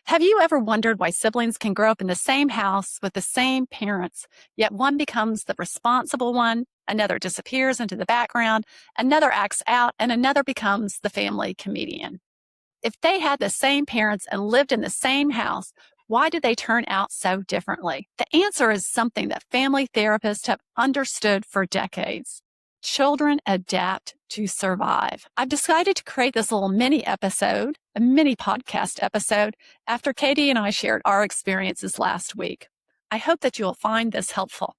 Have you ever wondered why siblings can grow up in the same house with the same parents, yet one becomes the responsible one, another disappears into the background, another acts out, and another becomes the family comedian? If they had the same parents and lived in the same house, why did they turn out so differently? The answer is something that family therapists have understood for decades. Children adapt to survive. I've decided to create this little mini episode, a mini podcast episode, after Katie and I shared our experiences last week. I hope that you'll find this helpful.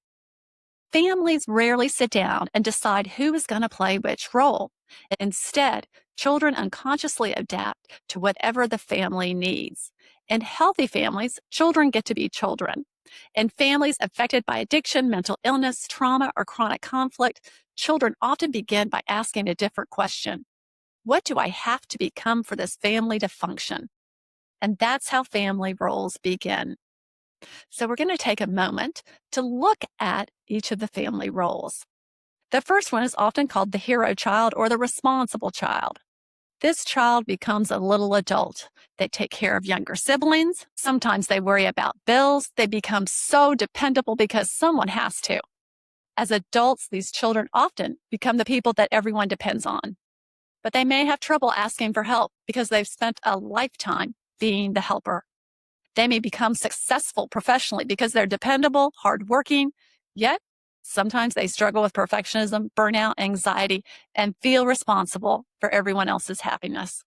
Families rarely sit down and decide who is going to play which role. Instead, children unconsciously adapt to whatever the family needs. In healthy families, children get to be children. In families affected by addiction, mental illness, trauma, or chronic conflict, children often begin by asking a different question. What do I have to become for this family to function? And that's how family roles begin. So we're going to take a moment to look at each of the family roles. The first one is often called the hero child or the responsible child. This child becomes a little adult. They take care of younger siblings. Sometimes they worry about bills. They become so dependable because someone has to. As adults, these children often become the people that everyone depends on. But they may have trouble asking for help because they've spent a lifetime being the helper. They may become successful professionally because they're dependable, hardworking, yet sometimes they struggle with perfectionism, burnout, anxiety, and feel responsible for everyone else's happiness.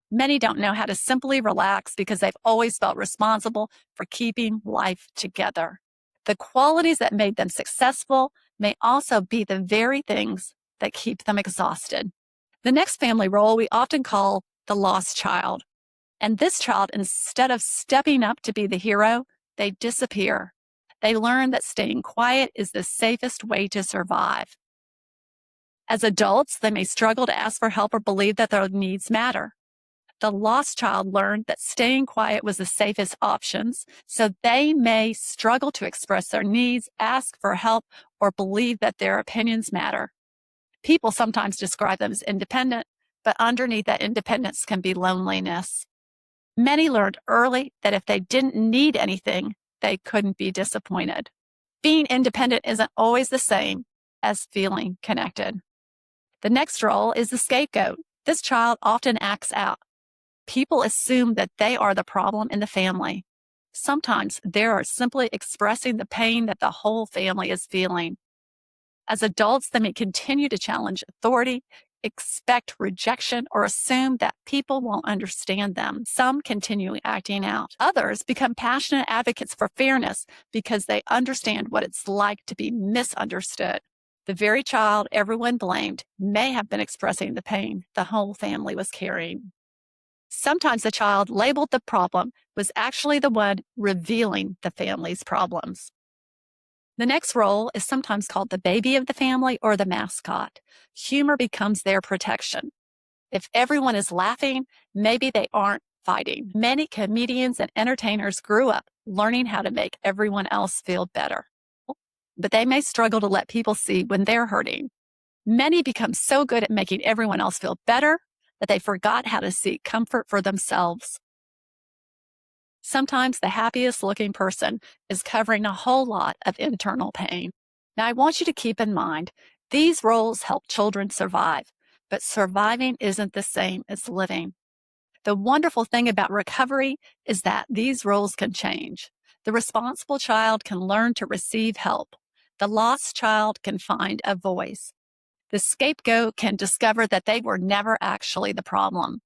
Many don't know how to simply relax because they've always felt responsible for keeping life together. The qualities that made them successful may also be the very things that keep them exhausted. The next family role we often call the lost child. And this child, instead of stepping up to be the hero, they disappear. They learn that staying quiet is the safest way to survive. As adults, they may struggle to ask for help or believe that their needs matter. The lost child learned that staying quiet was the safest options, so they may struggle to express their needs, ask for help, or believe that their opinions matter. People sometimes describe them as independent, but underneath that independence can be loneliness. Many learned early that if they didn't need anything, they couldn't be disappointed. Being independent isn't always the same as feeling connected. The next role is the scapegoat. This child often acts out. People assume that they are the problem in the family. Sometimes they are simply expressing the pain that the whole family is feeling. As adults, they may continue to challenge authority, expect rejection, or assume that people won't understand them. Some continue acting out. Others become passionate advocates for fairness because they understand what it's like to be misunderstood. The very child everyone blamed may have been expressing the pain the whole family was carrying. Sometimes the child labeled the problem was actually the one revealing the family's problems. The next role is sometimes called the baby of the family or the mascot. Humor becomes their protection. If everyone is laughing, maybe they aren't fighting. Many comedians and entertainers grew up learning how to make everyone else feel better. But they may struggle to let people see when they're hurting. Many become so good at making everyone else feel better that they forgot how to seek comfort for themselves. Sometimes the happiest looking person is covering a whole lot of internal pain. Now, I want you to keep in mind, these roles help children survive, but surviving isn't the same as living. The wonderful thing about recovery is that these roles can change. The responsible child can learn to receive help. The lost child can find a voice. The scapegoat can discover that they were never actually the problem.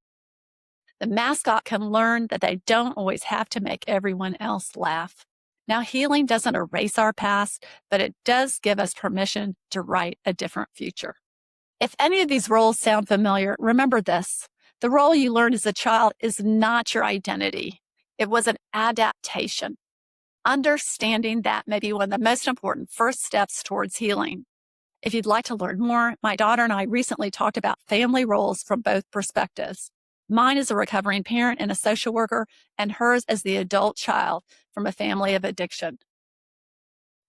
The mascot can learn that they don't always have to make everyone else laugh. Now, healing doesn't erase our past, but it does give us permission to write a different future. If any of these roles sound familiar, remember this. The role you learned as a child is not your identity. It was an adaptation. Understanding that may be one of the most important first steps towards healing. If you'd like to learn more, my daughter and I recently talked about family roles from both perspectives. Mine as a recovering parent and a social worker, and hers as the adult child from a family of addiction.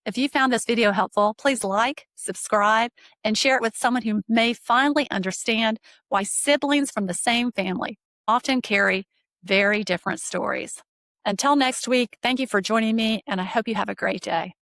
If you found this video helpful, please like, subscribe, and share it with someone who may finally understand why siblings from the same family often carry very different stories. Until next week, thank you for joining me, and I hope you have a great day.